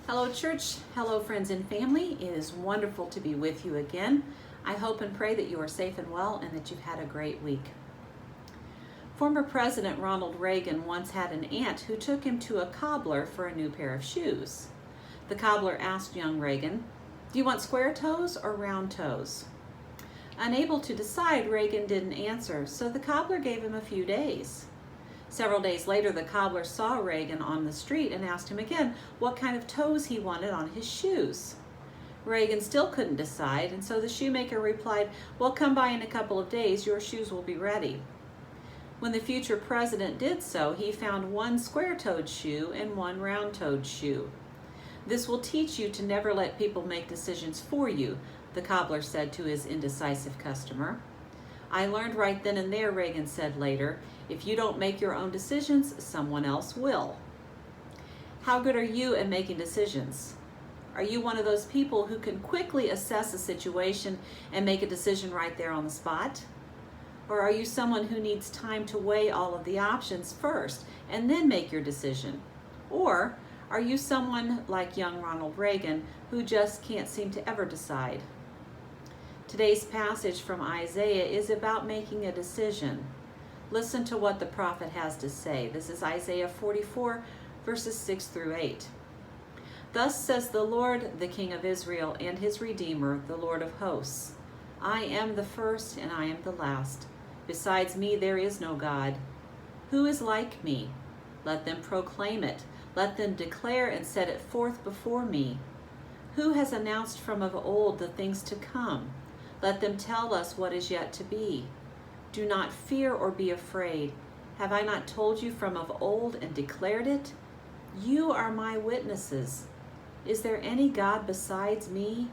Hello, church. Hello, friends and family. It is wonderful to be with you again. I hope and pray that you are safe and well and that you've had a great week. Former President Ronald Reagan once had an aunt who took him to a cobbler for a new pair of shoes. The cobbler asked young Reagan, "Do you want square toes or round toes?" Unable to decide, Reagan didn't answer, so the cobbler gave him a few days. Several days later, the cobbler saw Reagan on the street and asked him again what kind of toes he wanted on his shoes. Reagan still couldn't decide, and so the shoemaker replied, "Well, come by in a couple of days, your shoes will be ready." When the future president did so, he found one square-toed shoe and one round-toed shoe. "This will teach you to never let people make decisions for you," the cobbler said to his indecisive customer. "I learned right then and there," Reagan said later, "if you don't make your own decisions, someone else will." How good are you at making decisions? Are you one of those people who can quickly assess a situation and make a decision right there on the spot? Or are you someone who needs time to weigh all of the options first and then make your decision? Or are you someone like young Ronald Reagan who just can't seem to ever decide? Today's passage from Isaiah is about making a decision. Listen to what the prophet has to say. This is Isaiah 44, verses 6 through 8. "Thus says the Lord, the King of Israel, and his Redeemer, the Lord of hosts. I am the first and I am the last. Besides me there is no God. Who is like me? Let them proclaim it. Let them declare and set it forth before me. Who has announced from of old the things to come? Let them tell us what is yet to be. Do not fear or be afraid. Have I not told you from of old and declared it? You are my witnesses. Is there any God besides me?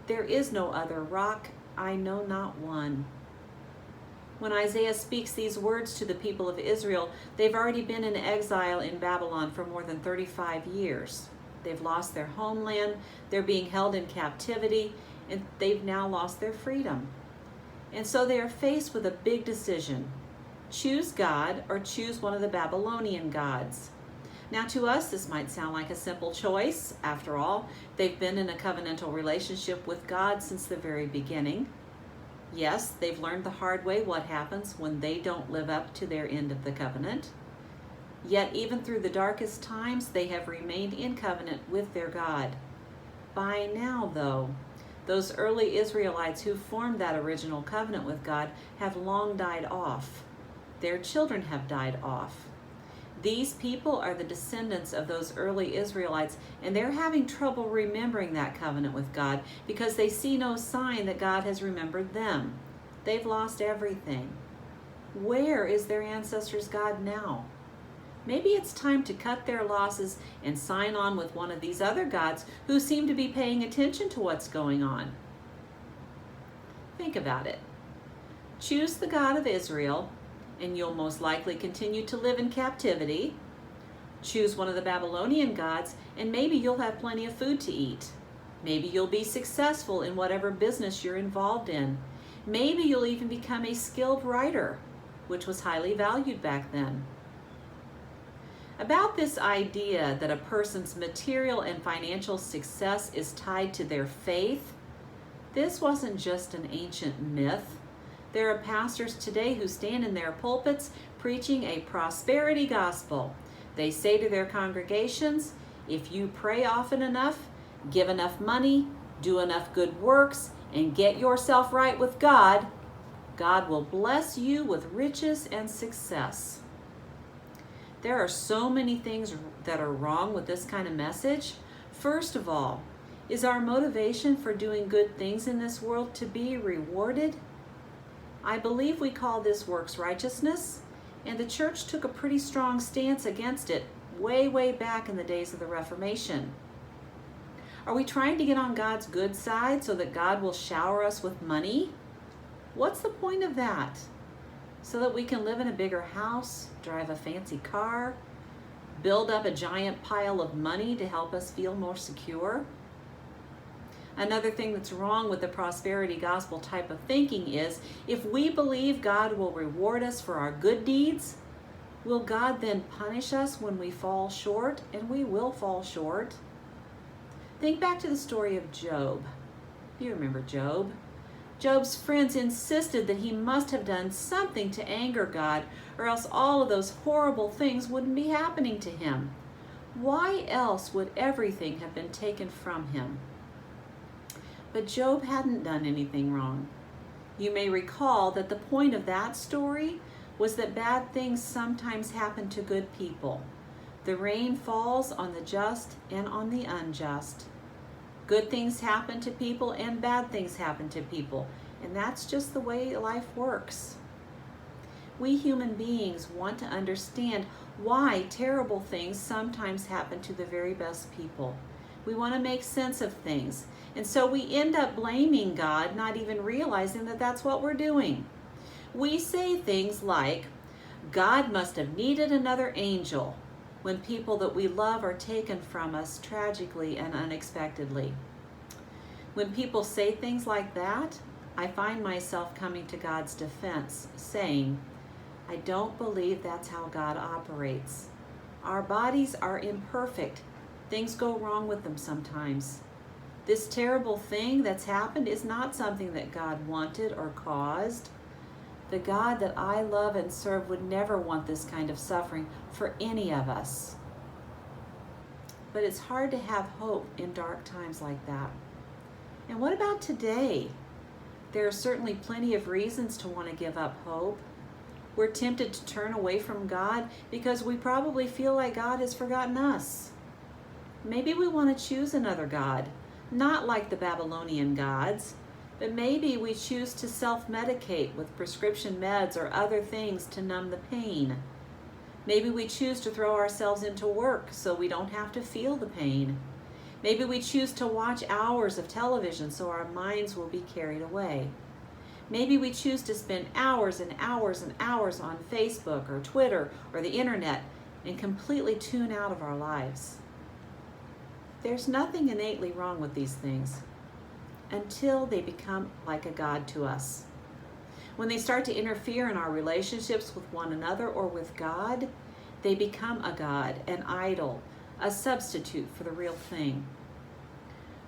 There is no other rock, I know not one." When Isaiah speaks these words to the people of Israel, they've already been in exile in Babylon for more than 35 years. They've lost their homeland, they're being held in captivity, and they've now lost their freedom. And so they are faced with a big decision. Choose God or choose one of the Babylonian gods. Now to us, this might sound like a simple choice. After all, they've been in a covenantal relationship with God since the very beginning. Yes, they've learned the hard way what happens when they don't live up to their end of the covenant. Yet even through the darkest times, they have remained in covenant with their God. By now, though, those early Israelites who formed that original covenant with God have long died off. Their children have died off. These people are the descendants of those early Israelites, and they're having trouble remembering that covenant with God because they see no sign that God has remembered them. They've lost everything. Where is their ancestors' God now? Maybe it's time to cut their losses and sign on with one of these other gods who seem to be paying attention to what's going on. Think about it. Choose the God of Israel, and you'll most likely continue to live in captivity. Choose one of the Babylonian gods, and maybe you'll have plenty of food to eat. Maybe you'll be successful in whatever business you're involved in. Maybe you'll even become a skilled writer, which was highly valued back then. About this idea that a person's material and financial success is tied to their faith, this wasn't just an ancient myth. There are pastors today who stand in their pulpits preaching a prosperity gospel. They say to their congregations, if you pray often enough, give enough money, do enough good works, and get yourself right with God, God will bless you with riches and success. There are so many things that are wrong with this kind of message. First of all, is our motivation for doing good things in this world to be rewarded? I believe we call this works righteousness, and the church took a pretty strong stance against it way back in the days of the Reformation. Are we trying to get on God's good side so that God will shower us with money? What's the point of that? So that we can live in a bigger house, drive a fancy car, build up a giant pile of money to help us feel more secure? Another thing that's wrong with the prosperity gospel type of thinking is, if we believe God will reward us for our good deeds, will God then punish us when we fall short? And we will fall short. Think back to the story of Job. You remember Job. Job's friends insisted that he must have done something to anger God, or else all of those horrible things wouldn't be happening to him. Why else would everything have been taken from him? But Job hadn't done anything wrong. You may recall that the point of that story was that bad things sometimes happen to good people. The rain falls on the just and on the unjust. Good things happen to people and bad things happen to people, and that's just the way life works. We human beings want to understand why terrible things sometimes happen to the very best people. We want to make sense of things, and so we end up blaming God, not even realizing that that's what we're doing. We say things like, God must have needed another angel, when people that we love are taken from us tragically and unexpectedly. When people say things like that, I find myself coming to God's defense, saying, I don't believe that's how God operates. Our bodies are imperfect. Things go wrong with them sometimes. This terrible thing that's happened is not something that God wanted or caused. The God that I love and serve would never want this kind of suffering for any of us. But it's hard to have hope in dark times like that. And what about today? There are certainly plenty of reasons to want to give up hope. We're tempted to turn away from God because we probably feel like God has forgotten us. Maybe we want to choose another God, not like the Babylonian gods, but maybe we choose to self-medicate with prescription meds or other things to numb the pain. Maybe we choose to throw ourselves into work so we don't have to feel the pain. Maybe we choose to watch hours of television so our minds will be carried away. Maybe we choose to spend hours and hours and hours on Facebook or Twitter or the internet and completely tune out of our lives. There's nothing innately wrong with these things until they become like a god to us. When they start to interfere in our relationships with one another or with God, they become a god, an idol, a substitute for the real thing.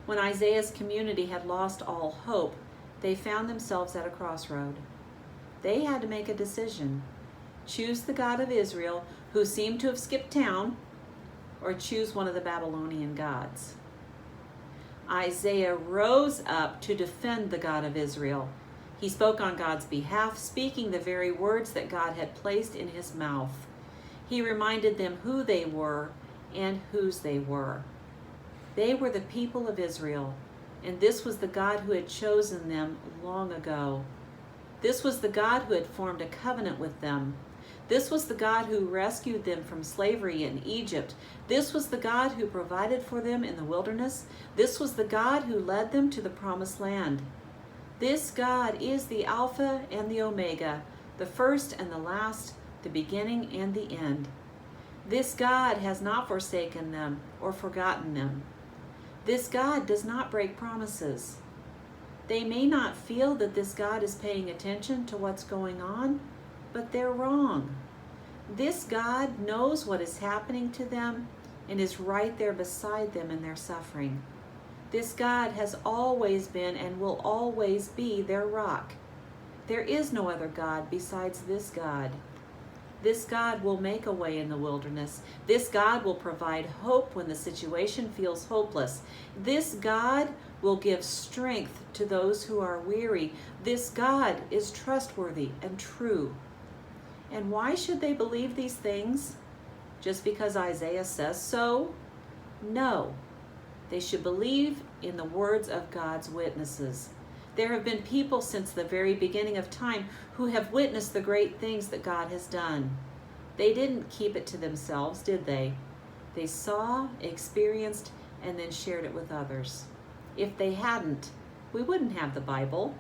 When Isaiah's community had lost all hope, they found themselves at a crossroad. They had to make a decision. Choose the God of Israel, who seemed to have skipped town, or choose one of the Babylonian gods. Isaiah rose up to defend the God of Israel. He spoke on God's behalf, speaking the very words that God had placed in his mouth. He reminded them who they were and whose they were. They were the people of Israel, and this was the God who had chosen them long ago. This was the God who had formed a covenant with them. This was the God who rescued them from slavery in Egypt. This was the God who provided for them in the wilderness. This was the God who led them to the promised land. This God is the Alpha and the Omega, the first and the last, the beginning and the end. This God has not forsaken them or forgotten them. This God does not break promises. They may not feel that this God is paying attention to what's going on, but they're wrong. This God knows what is happening to them and is right there beside them in their suffering. This God has always been and will always be their rock. There is no other God besides this God. This God will make a way in the wilderness. This God will provide hope when the situation feels hopeless. This God will give strength to those who are weary. This God is trustworthy and true. And why should they believe these things? Just because Isaiah says so? No. They should believe in the words of God's witnesses. There have been people since the very beginning of time who have witnessed the great things that God has done. They didn't keep it to themselves, did they? They saw, experienced, and then shared it with others. If they hadn't, we wouldn't have the Bible.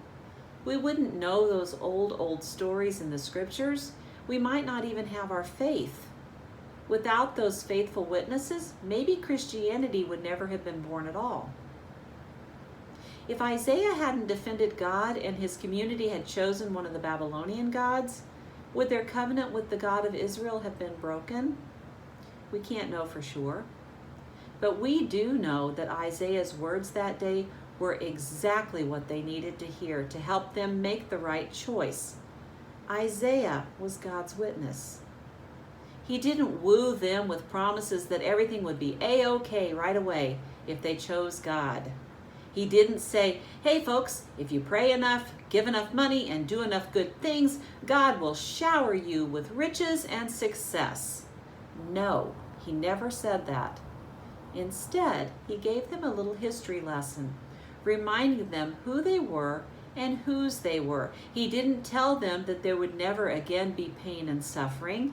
We wouldn't know those old stories in the scriptures. We might not even have our faith. Without those faithful witnesses, maybe Christianity would never have been born at all. If Isaiah hadn't defended God and his community had chosen one of the Babylonian gods, would their covenant with the God of Israel have been broken? We can't know for sure. But we do know that Isaiah's words that day were exactly what they needed to hear to help them make the right choice. Isaiah was God's witness. He didn't woo them with promises that everything would be A-OK right away if they chose God. He didn't say, hey folks, if you pray enough, give enough money, and do enough good things, God will shower you with riches and success. No, he never said that. Instead, he gave them a little history lesson, reminding them who they were and whose they were. He didn't tell them that there would never again be pain and suffering.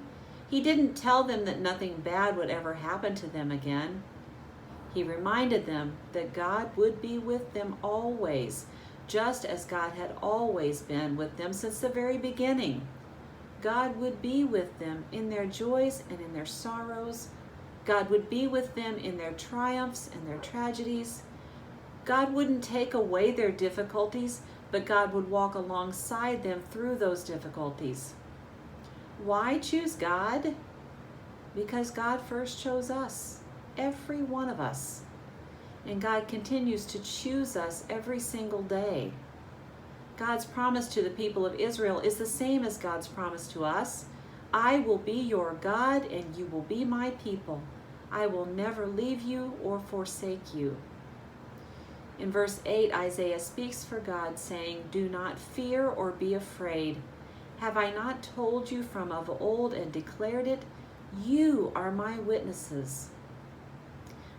He didn't tell them that nothing bad would ever happen to them again. He reminded them that God would be with them always, just as God had always been with them since the very beginning. God would be with them in their joys and in their sorrows. God would be with them in their triumphs and their tragedies. God wouldn't take away their difficulties, but God would walk alongside them through those difficulties. Why choose God? Because God first chose us, every one of us. And God continues to choose us every single day. God's promise to the people of Israel is the same as God's promise to us. I will be your God and you will be my people. I will never leave you or forsake you. In verse 8, Isaiah speaks for God, saying, do not fear or be afraid. Have I not told you from of old and declared it? You are my witnesses.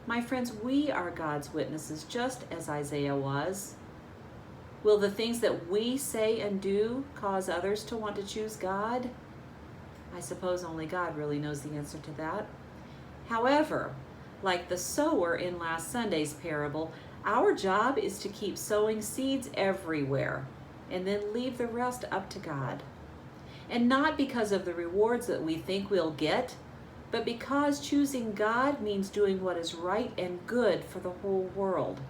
My friends, we are God's witnesses, just as Isaiah was. Will the things that we say and do cause others to want to choose God? I suppose only God really knows the answer to that. However, like the sower in last Sunday's parable, our job is to keep sowing seeds everywhere and then leave the rest up to God. And not because of the rewards that we think we'll get, but because choosing God means doing what is right and good for the whole world.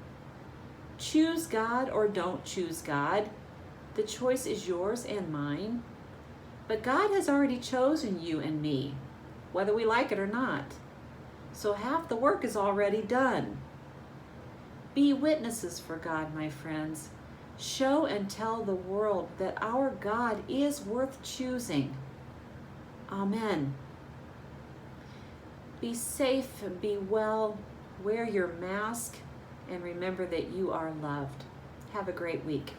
Choose God or don't choose God. The choice is yours and mine. But God has already chosen you and me, whether we like it or not. So half the work is already done. Be witnesses for God, my friends. Show and tell the world that our God is worth choosing. Amen. Be safe and be well. Wear your mask and remember that you are loved. Have a great week.